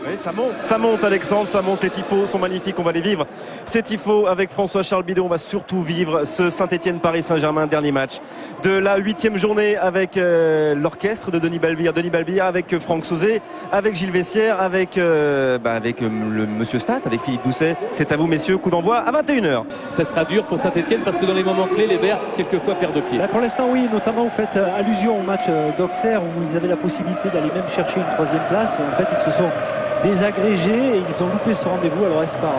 Oui, ça monte Alexandre, ça monte, les tifos sont magnifiques, on va les vivre. Ces tifos avec François-Charles Bidot, on va surtout vivre ce Saint-Etienne-Paris Saint-Germain, dernier match de la 8e journée avec l'orchestre de Denis Balbir, avec Franck Sauzet, avec Gilles Vessière, avec le Monsieur Stat, avec Philippe Doucet. C'est à vous messieurs, coup d'envoi à 21h. Ça sera dur pour Saint-Etienne parce que dans les moments clés, les Verts quelquequefois perdent pied. Pour l'instant oui, notamment vous faites allusion au match d'Auxerre où ils avaient la possibilité d'aller même chercher une 3e place et en fait ils se sont désagrégés et ils ont loupé ce rendez-vous. Alors est-ce par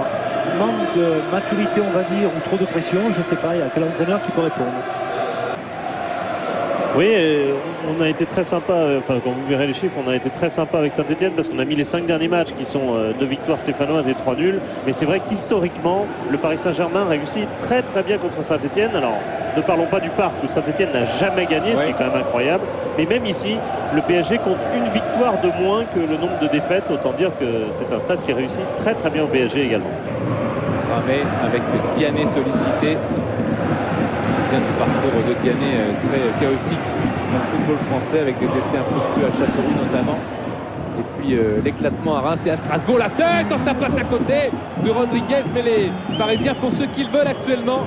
manque de maturité on va dire ou trop de pression, je ne sais pas, il y a quel entraîneur qui peut répondre. Oui, on a été très sympa, quand vous verrez les chiffres, on a été très sympa avec Saint-Etienne parce qu'on a mis les 5 derniers matchs qui sont 2 victoires stéphanoises et 3 nuls. Mais c'est vrai qu'historiquement, le Paris Saint-Germain réussit très très bien contre Saint-Etienne. Alors, ne parlons pas du parc où Saint-Etienne n'a jamais gagné, ce qui est quand même incroyable. Mais même ici, le PSG compte une victoire de moins que le nombre de défaites. Autant dire que c'est un stade qui réussit très très bien au PSG également. Ramé avec Diané sollicité. Du parcours de Diané très chaotique dans le football français avec des essais infructueux à Châteauroux notamment et puis l'éclatement à Reims et à Strasbourg. La tête, ça passe à côté de Rodriguez, mais les Parisiens font ce qu'ils veulent actuellement.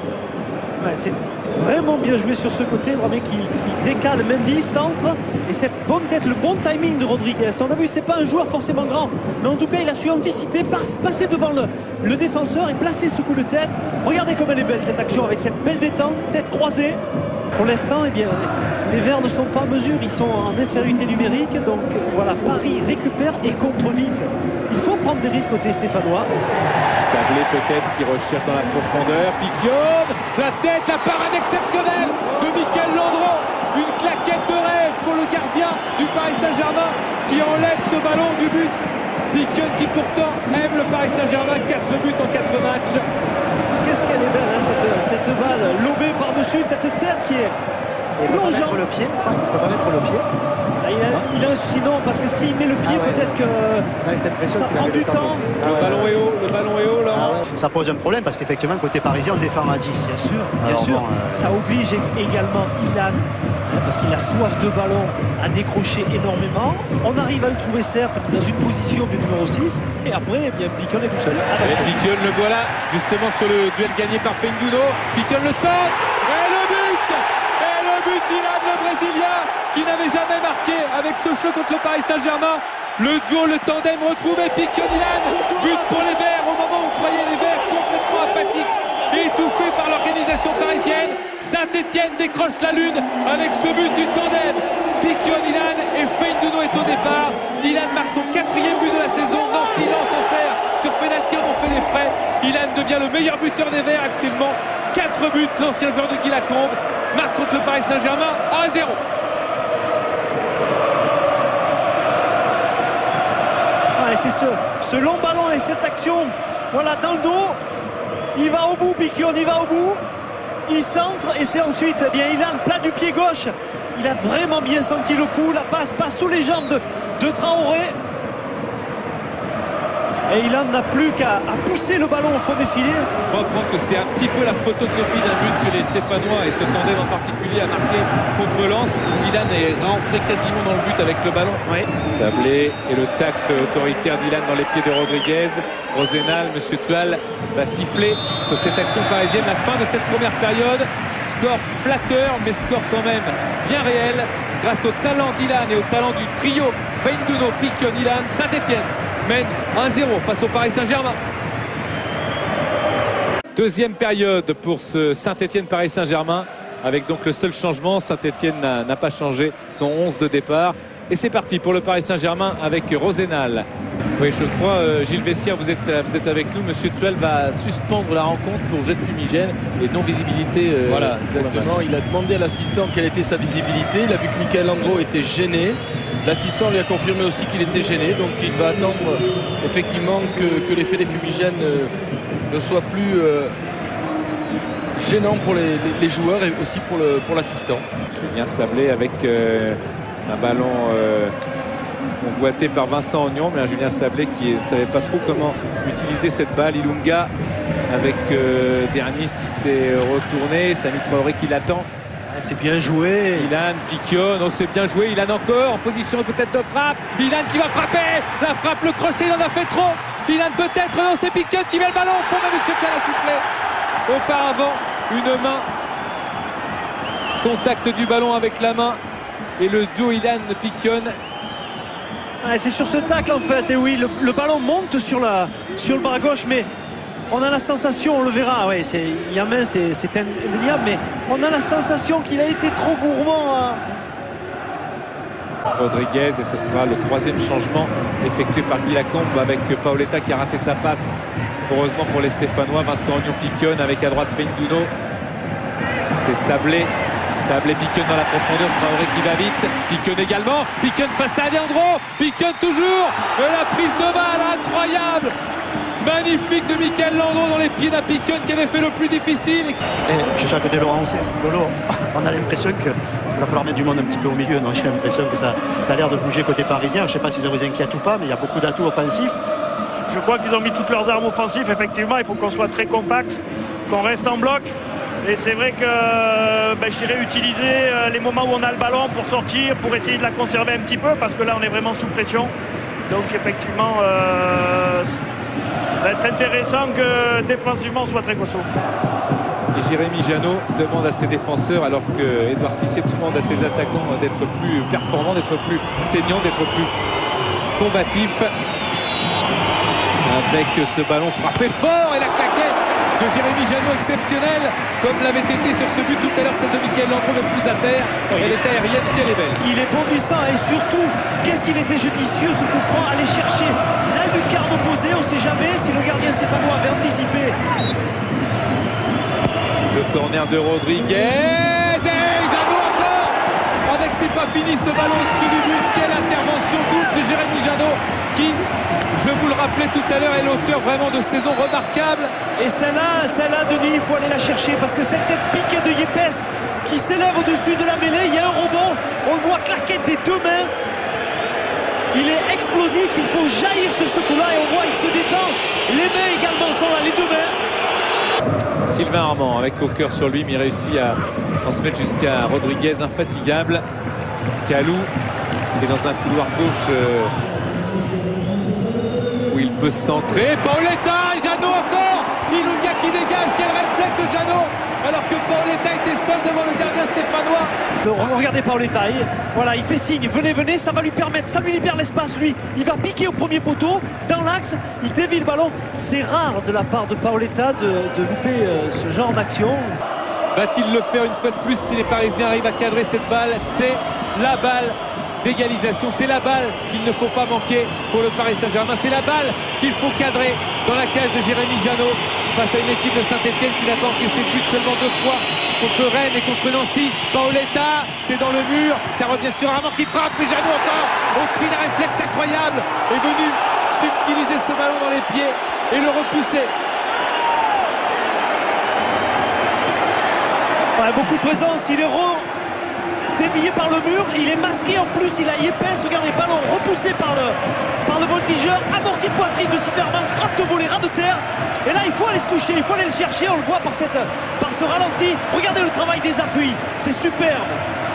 C'est vraiment bien joué sur ce côté, Dramé qui décale Mendy, centre et cette bonne tête, le bon timing de Rodriguez. On a vu, c'est pas un joueur forcément grand, mais en tout cas il a su anticiper, passer devant le défenseur et placer ce coup de tête. Regardez comme elle est belle cette action avec cette belle détente, tête croisée. Pour l'instant, eh bien, les Verts ne sont pas en mesure, ils sont en infériorité numérique, donc voilà, Paris récupère et contre vite. Il faut prendre des risques côté stéphanois. Sablé peut-être qui recherche dans la profondeur. Piquion, la tête, la parade exceptionnelle de Michael Landreau. Une claquette de rêve pour le gardien du Paris Saint-Germain qui enlève ce ballon du but. Piquion qui pourtant aime le Paris Saint-Germain, 4 buts en 4 matchs. Qu'est-ce qu'elle est belle cette balle lobée par-dessus, cette tête qui est plongeante. Il ne peut pas mettre le pied. Il a un souci, non, parce que s'il met le pied, peut-être que ça prend du temps. Le ballon est haut là. Ça pose un problème parce qu'effectivement, côté parisien, on défend à 10. Bien sûr. Ça oblige également Ilan, parce qu'il a soif de ballon, à décrocher énormément. On arrive à le trouver, certes, dans une position du numéro 6. Et après, bien, Piquion est tout seul. Piquion le voilà, justement sur le duel gagné par Feinduno. Piquion le centre. Et le but d'Ilan, le Brésilien, qui n'avait jamais marqué avec ce feu contre le Paris Saint-Germain. Le duo, le tandem retrouvé, Piquion-Ilan, but pour les Verts au moment où on croyait les Verts complètement apathiques et étouffés par l'organisation parisienne. Saint-Etienne décroche la lune avec ce but du tandem. Piquion-Ilan et Feinduno est au départ. Ilan marque son 4e but de la saison. Nancy lance en serre sur pénalty, on fait les frais. Ilan devient le meilleur buteur des Verts actuellement. 4 buts, l'ancien joueur de Guy Lacombe marque contre le Paris Saint-Germain 1-0. C'est ce long ballon et cette action, voilà, dans le dos. Il va au bout, Piquion, il va au bout. Il centre et c'est ensuite, eh bien, Ilan, plat du pied gauche. Il a vraiment bien senti le coup. La passe sous les jambes de Traoré. Et Ilan n'a plus qu'à pousser le ballon au fond des filets. Je crois, Franck, que c'est un petit peu la photocopie d'un but que les Stéphanois et ce tandem en particulier a marqué contre Lens. Ilan est rentré quasiment dans le but avec le ballon. Oui. Sablé et le tact autoritaire d'Ilan dans les pieds de Rodriguez. Rosenal, Monsieur Tual va siffler sur cette action parisienne. La fin de cette première période. Score flatteur, mais score quand même bien réel. Grâce au talent d'Ilan et au talent du trio Feinduno, Piquion, Ilan, Saint-Etienne mène 1-0 face au Paris Saint-Germain. Deuxième période pour ce Saint-Etienne-Paris Saint-Germain, avec donc le seul changement, Saint-Etienne n'a pas changé son 11 de départ. Et c'est parti pour le Paris Saint-Germain avec Rosenal. Oui, je crois, Gilles Vessière, vous êtes avec nous. Monsieur Tuel va suspendre la rencontre pour jet de fumigène et non-visibilité. Voilà, exactement. Il a demandé à l'assistant quelle était sa visibilité. Il a vu que Michael Landreau était gêné. L'assistant lui a confirmé aussi qu'il était gêné. Donc il va attendre effectivement que l'effet des fumigènes ne soit plus gênant pour les joueurs et aussi pour l'assistant. Julien Sablé avec un ballon convoité par Vincent Ognon, mais un Julien Sablé qui ne savait pas trop comment utiliser cette balle. Ilunga avec Dernis qui s'est retourné, Samy Traoré qui l'attend. C'est bien joué. Ilan, Piquion, oh c'est bien joué. Ilan encore en position peut-être de frappe. Ilan qui va frapper. La frappe, le crochet, il en a fait trop. Ilan peut-être, non c'est Piquion qui met le ballon au fond, mais monsieur Tual a soufflé. Auparavant, une main. Contact du ballon avec la main. Et le duo Ilan-Piquion. C'est sur ce tacle en fait. Et oui, le ballon monte sur le bras gauche, mais on a la sensation, on le verra, ouais, Yamin c'est indéniable, mais on a la sensation qu'il a été trop gourmand. Rodriguez, et ce sera le 3e changement effectué par Guy Lacombe avec Paoletta qui a raté sa passe. Heureusement pour les Stéphanois, Vincent Ognon-Piquion avec à droite Feindouno. C'est Sablé. Sablé, Piquion dans la profondeur, Traoré qui va vite, Piquion également, Piquion face à Leandro, Piquion toujours, et la prise de balle incroyable, magnifique de Michael Landreau dans les pieds d'un Piquion qui avait fait le plus difficile. Et je suis à côté de Laurent aussi. Lolo, on a l'impression qu'il va falloir mettre du monde un petit peu au milieu. Non, j'ai l'impression que ça a l'air de bouger côté parisien. Je ne sais pas si ça vous inquiète ou pas, mais il y a beaucoup d'atouts offensifs. Je crois qu'ils ont mis toutes leurs armes offensives. Effectivement, il faut qu'on soit très compact, qu'on reste en bloc. Et c'est vrai que je dirais utiliser les moments où on a le ballon pour sortir, pour essayer de la conserver un petit peu, parce que là on est vraiment sous pression. Donc effectivement, ça va être intéressant que défensivement on soit très costaud. Et Jérémy Janot demande à ses défenseurs, alors que Edouard Cissé demande à ses attaquants d'être plus performants, d'être plus saignants, d'être plus combatifs. Avec ce ballon frappé fort et la claquette de Jérémy Janot exceptionnelle, comme l'avait été sur ce but tout à l'heure celle de Michael Landreau, mais plus à terre. Elle est aérienne, quelle est belle. Il est bondissant et surtout, qu'est-ce qu'il était judicieux ce coup franc, aller chercher la lucarne opposée, on ne sait jamais si le gardien stéphanois avait anticipé. Le corner de Rodriguez, et Janot encore, avec c'est pas fini ce ballon au-dessus du but. Quelle intervention double de Jérémy Janot qui, je vous le rappelais tout à l'heure, est l'auteur vraiment de saison remarquable. Et celle-là, Denis, il faut aller la chercher parce que cette tête piquée de Yepes qui s'élève au-dessus de la mêlée, il y a un rebond, on le voit claquette des deux mains. Il est explosif, il faut jaillir sur ce coup-là et on voit il se détend. Les mains également sont là, les deux mains. Sylvain Armand avec au cœur sur lui, mais il réussit à transmettre jusqu'à Rodriguez, infatigable. Kalou est dans un couloir gauche où il peut centrer. Paoletta, Janot encore. Ilunga qui dégage, quel réflexe de Janot, alors que Paoletta était seul devant le gardien stéphanois. Regardez Paoletta, il fait signe, venez, ça va lui permettre, ça lui libère l'espace lui. Il va piquer au premier poteau, dans l'axe, il dévie le ballon. C'est rare de la part de Paoletta de louper ce genre d'action. Va-t-il le faire une fois de plus si les Parisiens arrivent à cadrer cette balle? C'est la balle d'égalisation, c'est la balle qu'il ne faut pas manquer pour le Paris Saint-Germain, c'est la balle qu'il faut cadrer dans la cage de Jérémy Janot face à une équipe de Saint-Etienne qui n'a pas encaissé de but seulement 2 fois contre Rennes et contre Nancy. Paoletta, c'est dans le mur, ça revient sur Armand qui frappe, et Janot encore, au prix d'un réflexe incroyable, est venu subtiliser ce ballon dans les pieds et le repousser. Beaucoup de présence, il est dévié par le mur, il est masqué en plus, il a Yepes, regardez, ballon repoussé par le voltigeur, amorti de poitrine de Silverman, frappe de volée, ras de terre, et là il faut aller se coucher, il faut aller le chercher, on le voit par ce ralenti, regardez le travail des appuis, c'est superbe,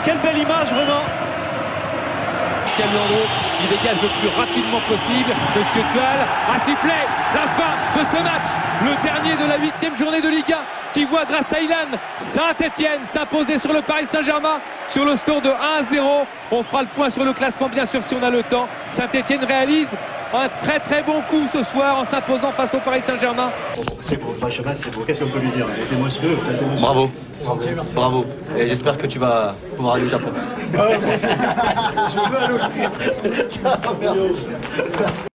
quelle belle image vraiment. Landreau qui dégage le plus rapidement possible. Monsieur Tual a sifflé la fin de ce match, le dernier de la 8e journée de Ligue 1, qui voit grâce à Ilan Saint-Etienne s'imposer sur le Paris Saint-Germain sur le score de 1-0. On fera le point sur le classement bien sûr si on a le temps. Saint-Etienne réalise un très très bon coup ce soir en s'imposant face au Paris Saint-Germain. C'est beau, franchement c'est beau. Qu'est-ce qu'on peut lui dire? Il était monstrueux. Bravo. Bravo. Et j'espère que tu vas pouvoir aller au Japon. Je veux aller au Japon. Merci.